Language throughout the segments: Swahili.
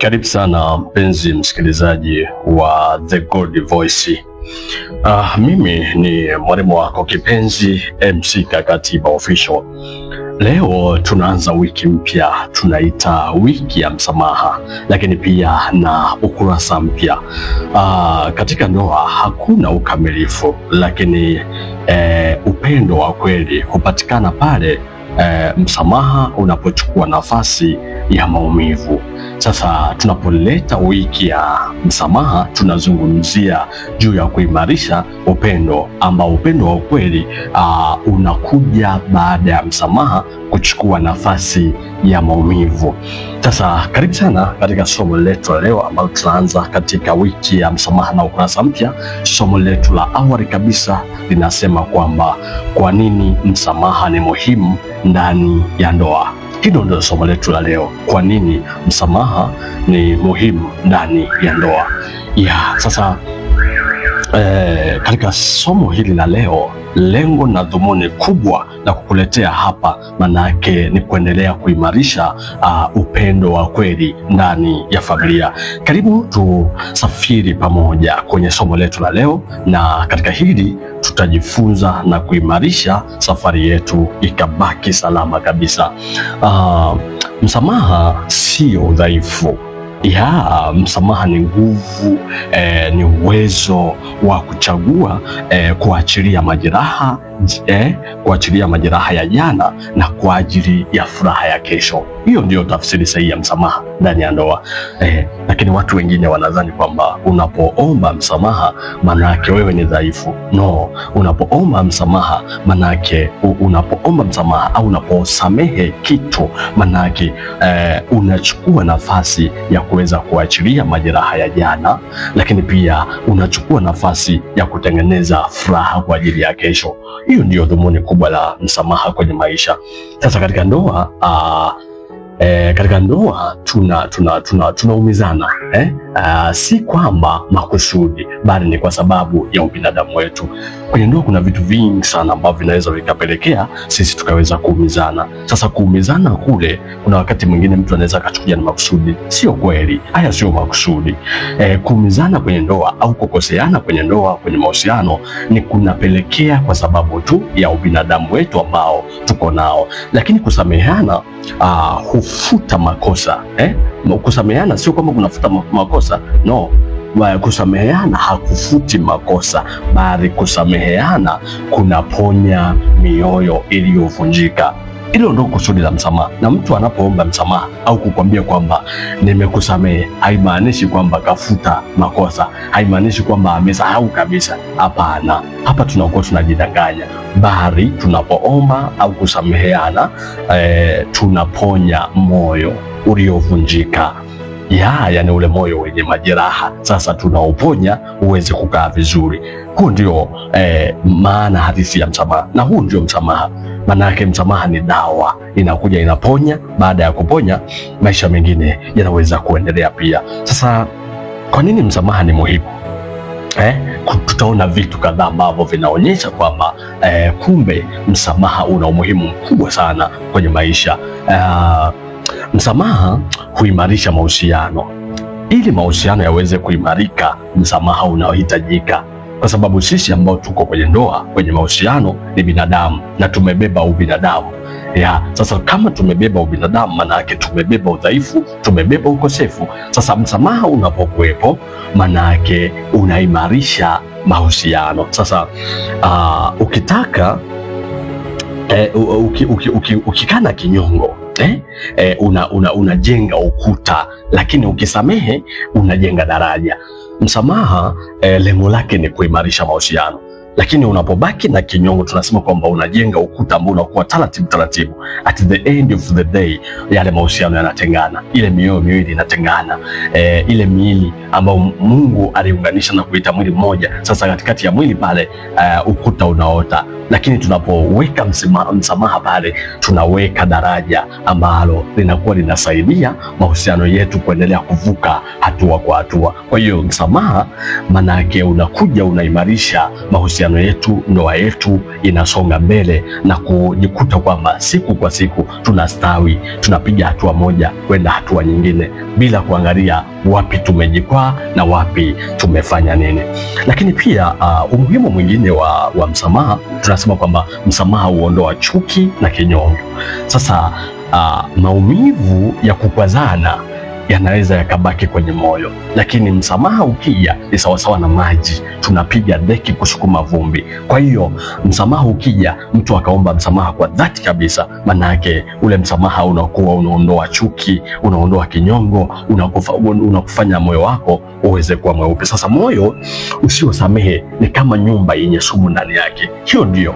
Karibu sana mpenzi msikilizaji wa The God Voice. Mimi ni mwalimu wako kipenzi MC Kakatiba Official. Leo tunaanza wiki mpya, tunaita wiki ya msamaha, lakini pia na ukurasa mpya. Katika ndoa hakuna ukamilifu, lakini upendo wa kweli hupatikana pale msamaha unapochukua nafasi ya maumivu. Sasa tunapoleta wiki ya msamaha, tunazungumzia juu ya kuimarisha upendo, ambao upendo wa ukweli unakuja baada ya msamaha kuchukua nafasi ya maumivu. Sasa karibu sana katika somo letu leo ambalo tunaanza katika wiki ya msamaha na ukurasa mpya. Somo letu la awali kabisa linasema kwamba kwa nini msamaha ni muhimu ndani ya ndoa. Hilo ndio somo letu la leo. Kwa nini msamaha ni muhimu ndani ya ndoa? Sasa katika somo hili la leo, lengo na dhumuni kubwa la kukuletea hapa manake ni kuendelea kuimarisha upendo wa kweli ndani ya familia. Karibu tusafiri pamoja kwenye somo letu la leo, na katika hili tutajifunza na kuimarisha safari yetu ikabaki salama kabisa. Msamaha sio udhaifu. Msamaha ni nguvu, ni uwezo wa kuchagua kuachilia majeraha, kuachilia majeraha ya jana na kwa ajili ya furaha ya kesho. Hiyo ndio tafsiri sahihi ya msamaha ndani ya ndoa. Lakini watu wengine wanadhani kwamba unapoomba msamaha manake wewe ni dhaifu. No, unapoomba msamaha manake unapoomba msamaha au unaposamehe kitu manake unachukua nafasi ya kuweza kuachilia majeraha ya jana, lakini pia unachukua nafasi ya kutengeneza furaha kwa ajili ya kesho. Hiyo ndio dhumuni kubwa la msamaha kwenye maisha. Sasa katika ndoa tunaumizana, si kwamba makusudi, bali ni kwa sababu ya ubinadamu wetu. Kwenye ndoa kuna vitu vingi sana ambavyo vinaweza vikapelekea sisi tukaweza kuumizana. Sasa kuumizana kule, kuna wakati mwingine mtu anaweza akachukulia ni makusudi. Sio kweli, haya sio makusudi. Kuumizana kwenye ndoa au kukoseana kwenye ndoa, kwenye mahusiano, ni kunapelekea kwa sababu tu ya ubinadamu wetu ambao tuko nao. Lakini kusameheana hufuta makosa. Kusameheana sio kwamba kunafuta makosa, no. Kusameheana hakufuti makosa, bali kusameheana kunaponya mioyo iliyovunjika. Hilo ndio kusudi la msamaha. Na mtu anapoomba msamaha au kukwambia kwamba nimekusamehe, haimaanishi kwamba kafuta makosa, haimaanishi kwamba amesahau kabisa. Hapana, hapa tunakuwa tunajidanganya. Bali tunapoomba au kusameheana, tunaponya moyo uliovunjika. Yani ule moyo wenye majeraha sasa tunauponya uweze kukaa vizuri. Huu ndio maana halisi ya msamaha, na huu ndio msamaha. Maana yake msamaha ni dawa, inakuja inaponya. Baada ya kuponya, maisha mengine yanaweza kuendelea pia. Sasa kwa nini msamaha ni muhimu? Tutaona vitu kadhaa ambavyo vinaonyesha kwamba kumbe msamaha una umuhimu mkubwa sana kwenye maisha. Msamaha huimarisha mahusiano. Ili mahusiano yaweze kuimarika, msamaha unahitajika, kwa sababu sisi ambao tuko kwenye ndoa, kwenye mahusiano, ni binadamu na tumebeba ubinadamu. Sasa kama tumebeba ubinadamu, maana yake tumebeba udhaifu, tumebeba ukosefu. Sasa msamaha unapokuwepo, maana yake unaimarisha mahusiano. Sasa ukitaka ukikana kinyongo, unajenga ukuta, lakini ukisamehe unajenga daraja. Msamaha lengo lake ni kuimarisha mahusiano, lakini unapobaki na kinyongo, tunasema kwamba unajenga ukuta ambao unakuwa taratibu. At the end of the day, yale mahusiano yanatengana, ile mioyo miwili inatengana, ile miili ambao Mungu aliunganisha na kuita mwili mmoja. Sasa katikati ya mwili pale ukuta unaota. lakini tunapoweka msamaha pale, tunaweka daraja ambalo linakuwa linasaidia mahusiano yetu kuendelea kuvuka hatua kwa hatua. Kwa hiyo msamaha maana yake unakuja unaimarisha mahusiano yetu, ndoa yetu inasonga mbele na kujikuta kwamba siku kwa siku tunastawi, tunapiga hatua moja kwenda hatua nyingine bila kuangalia wapi tumejikwaa na wapi tumefanya nini. Lakini pia umuhimu mwingine wa msamaha, tunasema kwamba msamaha huondoa chuki na kinyongo. Sasa maumivu ya kukwazana yanaweza yakabaki kwenye moyo, lakini msamaha ukija ni sawasawa na maji, tunapiga deki kusukuma vumbi. Kwa hiyo msamaha ukija, mtu akaomba msamaha kwa dhati kabisa, maana yake ule msamaha unakuwa unaondoa chuki, unaondoa kinyongo, unakufanya moyo wako uweze kuwa mweupe. Sasa moyo usiosamehe ni kama nyumba yenye sumu ndani yake. Hiyo ndio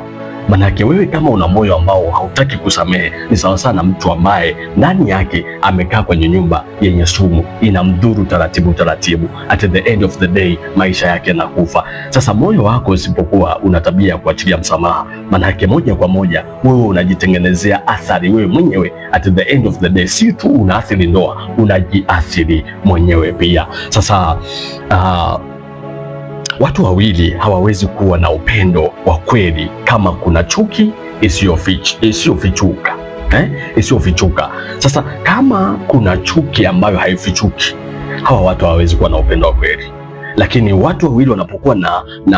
manake wewe kama una moyo ambao hautaki kusamehe, ni sawa sana mtu ambaye ndani yake amekaa kwenye nyumba yenye sumu, inamdhuru taratibu taratibu. At the end of the day maisha yake yanakufa. Sasa moyo wako usipokuwa una tabia ya kuachilia msamaha, manake moja kwa moja wewe unajitengenezea athari wewe mwenyewe. At the end of the day si tu unaathiri ndoa, unajiathiri mwenyewe pia. Sasa watu wawili hawawezi kuwa na upendo wa kweli kama kuna chuki isiyofichuka. Isiyofichuka. Sasa kama kuna chuki ambayo haifichuki, hawa watu hawawezi kuwa na upendo wa kweli. Lakini watu wawili wanapokuwa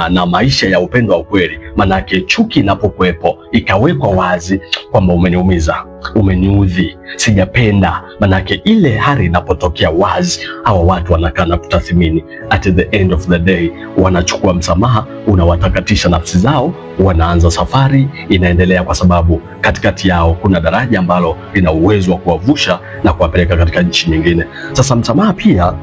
na maisha ya upendo wa kweli, manake chuki inapokuwepo ikawekwa wazi kwamba umeniumiza, umeniudhi, sijapenda, manake ile hali inapotokea wazi, hawa watu wanakaa na kutathmini. At the end of the day wanachukua msamaha, unawatakatisha nafsi zao, wanaanza safari inaendelea, kwa sababu katikati yao kuna daraja ambalo lina uwezo wa kuwavusha na kuwapeleka katika nchi nyingine. Sasa msamaha pia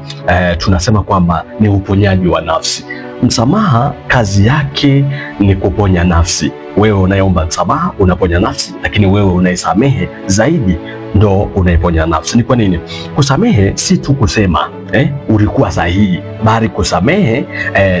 tunasema kwamba ni uponyaji wa nafsi. Msamaha kazi yake ni kuponya nafsi. Wewe unayeomba msamaha unaponya nafsi, lakini wewe unayesamehe zaidi ndo unaiponya nafsi. Ni kwa nini? Kusamehe si tu kusema ulikuwa sahihi, bali kusamehe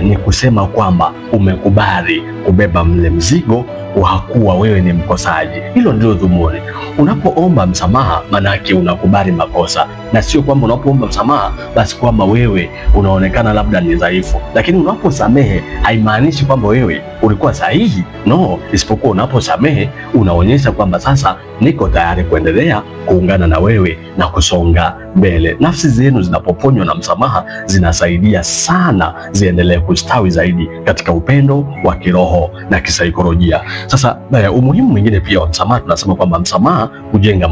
ni kusema kwamba umekubali kubeba mle mzigo wa kuwa wewe ni mkosaji. Hilo ndilo dhumuni. Unapoomba msamaha manake unakubali makosa, na sio kwamba unapoomba msamaha basi kwamba wewe unaonekana labda ni dhaifu. Lakini unaposamehe haimaanishi kwamba wewe ulikuwa sahihi, no, isipokuwa unaposamehe unaonyesha kwamba sasa niko tayari kuendelea kuungana na wewe na kusonga mbele. Nafsi zenu zinapoponywa na msamaha zinasaidia sana ziendelee kustawi zaidi katika upendo wa kiroho na kisaikolojia. Sasa umuhimu mwingine pia wa msamaha, tunasema kwamba msamaha hujenga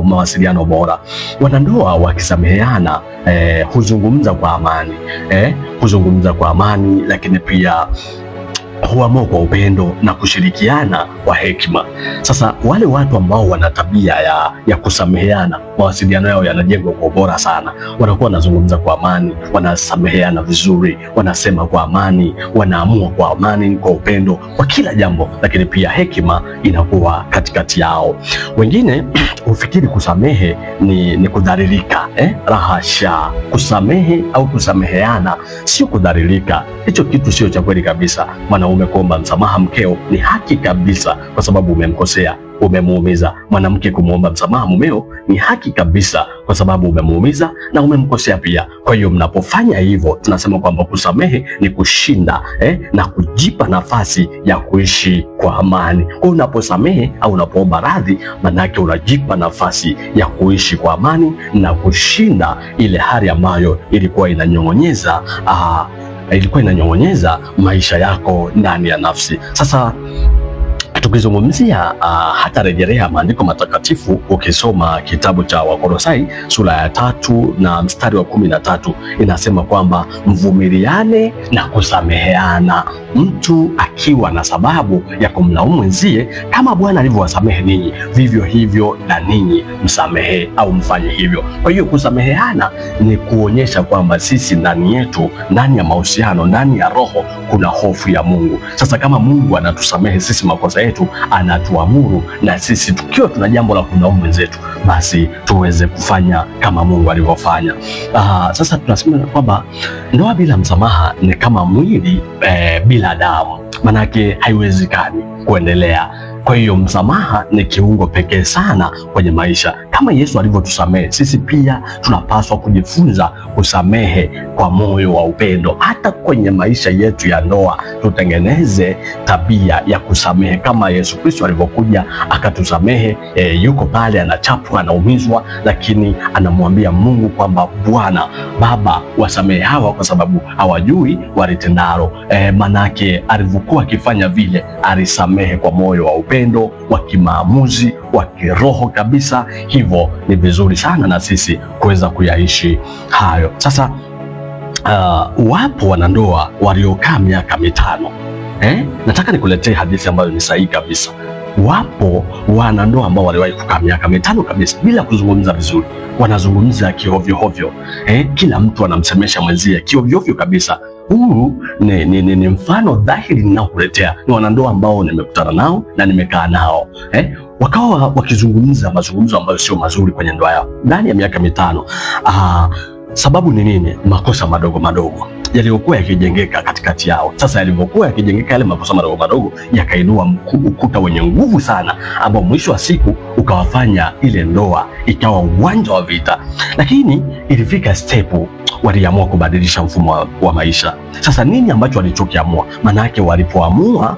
mawasiliano bora. Wanandoa wakisameheana huzungumza kwa amani, huzungumza kwa amani, lakini pia huamua kwa upendo na kushirikiana kwa hekima. Sasa wale watu ambao wana tabia ya kusameheana, mawasiliano yao yanajengwa kwa ubora sana. Wanakuwa wanazungumza kwa amani, wanasameheana vizuri, wanasema kwa amani, wanaamua kwa amani, kwa upendo, kwa kila jambo, lakini pia hekima inakuwa katikati yao. Wengine ufikiri kusamehe ni kudhalilika. Rahasha, kusamehe au kusameheana sio kudhalilika. Hicho kitu sio cha kweli kabisa. Mwanaume kuomba msamaha mkeo ni haki kabisa, kwa sababu umemkosea, umemuumiza. Mwanamke kumuomba msamaha mumeo ni haki kabisa, kwa sababu umemuumiza na umemkosea pia. Kwa hiyo mnapofanya hivyo, tunasema kwamba kusamehe ni kushinda na kujipa nafasi ya kuishi kwa amani. Kwa unaposamehe au unapoomba radhi, manake unajipa nafasi ya kuishi kwa amani na kushinda ile hali ambayo ilikuwa inanyong'onyeza maisha yako ndani ya nafsi. Sasa tukizungumzia hata rejelea maandiko matakatifu, ukisoma kitabu cha Wakolosai sura ya 3 na mstari wa 13 inasema kwamba mvumiliane na kusameheana, mtu akiwa na sababu ya kumlaumu mwenzie, kama Bwana alivyowasamehe ninyi, vivyo hivyo na ninyi msamehe au mfanye hivyo. Kwa hiyo kusameheana ni kuonyesha kwamba sisi ndani yetu, ndani ya mahusiano, ndani ya roho kuna hofu ya Mungu. Sasa kama Mungu anatusamehe sisi makosa yetu, anatuamuru na sisi tukiwa tuna jambo la kumlaumu mwenzetu, basi tuweze kufanya kama Mungu alivyofanya. Sasa tunasema kwamba ndoa bila msamaha ni kama mwili bila damu. manake haiwezekani kuendelea. Kwa hiyo msamaha ni kiungo pekee sana kwenye maisha. Kama Yesu alivyotusamehe, sisi pia tunapaswa kujifunza kusamehe kwa moyo wa upendo. Hata kwenye maisha yetu ya ndoa tutengeneze tabia ya kusamehe kama Yesu Kristo alivyokuja akatusamehe. Yuko pale anachapwa, anaumizwa, lakini anamwambia Mungu kwamba Bwana Baba, wasamehe hawa kwa sababu hawajui walitendalo. Manake alivyokuwa akifanya vile, alisamehe kwa moyo wa upendo, wa kimaamuzi, wa kiroho kabisa. Hivyo ni vizuri sana na sisi kuweza kuyaishi hayo. Sasa wapo wanandoa waliokaa miaka 5. Nataka nikuletee hadithi ambayo ni sahihi kabisa. Wapo wanandoa ambao waliwahi kukaa miaka 5 kabisa bila kuzungumza vizuri. Wanazungumza kihovyo hovyo. Kila mtu anamsemesha mwenzie kihovyo hovyo kabisa. Huu ni mfano dhahiri ninaokuletea. Ni wanandoa ambao nimekutana nao na nimekaa nao. Wakawa wakizungumza mazungumzo ambayo sio mazuri kwenye ndoa yao ndani ya miaka 5. Sababu ni nini? Makosa madogo madogo yaliyokuwa yakijengeka katikati yao. Sasa yalivyokuwa yakijengeka yale makosa madogo madogo yakainua ukuta wenye nguvu sana, ambao mwisho wa siku ukawafanya ile ndoa ikawa uwanja wa vita. Lakini ilifika step waliamua kubadilisha mfumo wa maisha. Sasa nini ambacho walichokiamua? Manake walipoamua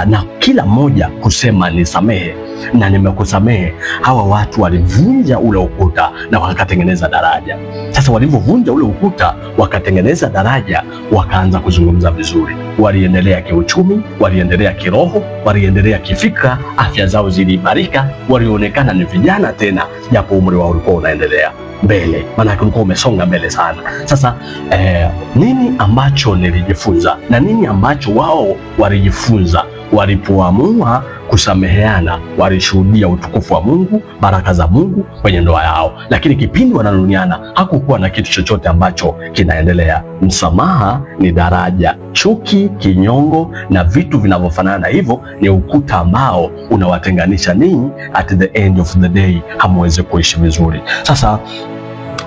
na kila mmoja kusema nisamehe na nimekusamehe, hawa watu walivunja ule ukuta na wakatengeneza daraja. Sasa walivyovunja ule ukuta wakatengeneza daraja, wakaanza kuzungumza vizuri. Waliendelea kiuchumi, waliendelea kiroho, waliendelea kifikra, afya zao ziliimarika, walionekana ni vijana tena, japo umri wao ulikuwa unaendelea mbele, maana ulikuwa umesonga mbele sana. Sasa nini ambacho nilijifunza na nini ambacho wao walijifunza? Walipoamua kusameheana, walishuhudia utukufu wa Mungu, baraka za Mungu kwenye ndoa yao. Lakini kipindi wananuniana hakukuwa na kitu chochote ambacho kinaendelea. Msamaha ni daraja, chuki, kinyongo na vitu vinavyofanana na hivyo ni ukuta ambao unawatenganisha ninyi. At the end of the day hamwezi kuishi vizuri. Sasa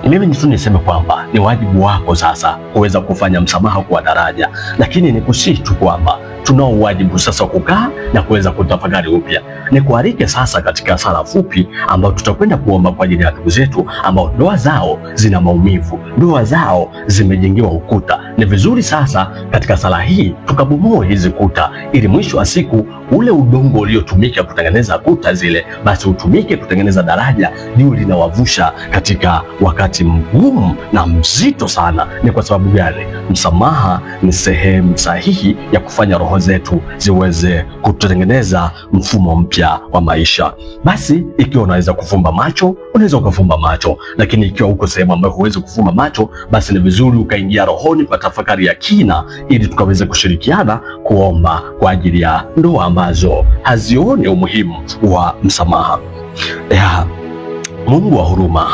mimi niseme kwamba ni wajibu wako sasa kuweza kufanya msamaha kwa daraja, lakini nikusihi tu kwamba tunao wajibu sasa kukaa na kuweza kutafakari upya. Nikualike sasa katika sala fupi ambayo tutakwenda kuomba kwa ajili ya ndugu zetu ambao ndoa zao zina maumivu, ndoa zao zimejengewa ukuta. Ni vizuri sasa katika sala hii tukabomoe hizi kuta, ili mwisho wa siku ule udongo uliotumika kutengeneza kuta zile basi utumike kutengeneza daraja liwe linawavusha katika wakati mgumu na mzito sana. Ni kwa sababu gani? Msamaha ni sehemu sahihi ya kufanya roho zetu ziweze kutengeneza mfumo mpya wa maisha. Basi ikiwa unaweza kufumba macho, unaweza ukafumba macho, lakini ikiwa uko sehemu ambayo huwezi kufumba macho, basi ni vizuri ukaingia rohoni kwa tafakari ya kina, ili tukaweze kushirikiana kuomba kwa ajili ya ndoa ambazo hazioni umuhimu wa msamaha. Mungu wa huruma,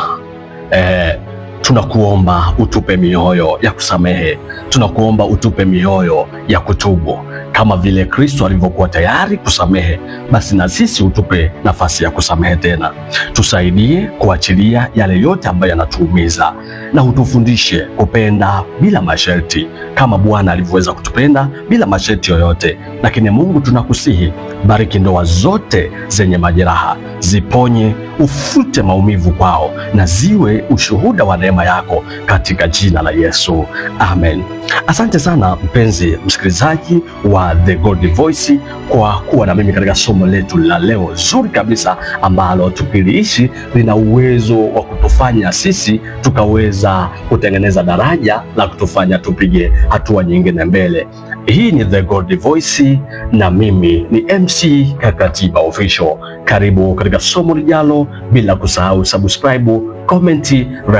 tunakuomba utupe mioyo ya kusamehe. Tunakuomba utupe mioyo ya kutubu. Kama vile Kristo alivyokuwa tayari kusamehe, basi na sisi utupe nafasi ya kusamehe tena. Tusaidie kuachilia yale yote ambayo yanatuumiza, na utufundishe kupenda bila masharti kama Bwana alivyoweza kutupenda bila masharti yoyote. Lakini Mungu, tunakusihi, bariki ndoa zote zenye majeraha, ziponye, ufute maumivu kwao, na ziwe ushuhuda wa neema yako katika jina la Yesu. Amen. Asante sana mpenzi msikilizaji wa The Godly Voice kwa kuwa na mimi katika somo letu la leo zuri kabisa, ambalo tukiliishi lina uwezo wa kutufanya sisi tukaweza kutengeneza daraja la kutufanya tupige hatua nyingine mbele. Hii ni The Godly Voice na mimi ni MC Kakatiba Official. Karibu katika somo lijalo, bila kusahau subscribe, comment,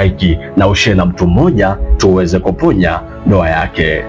like na ushare na mtu mmoja tuweze kuponya ndoa yake.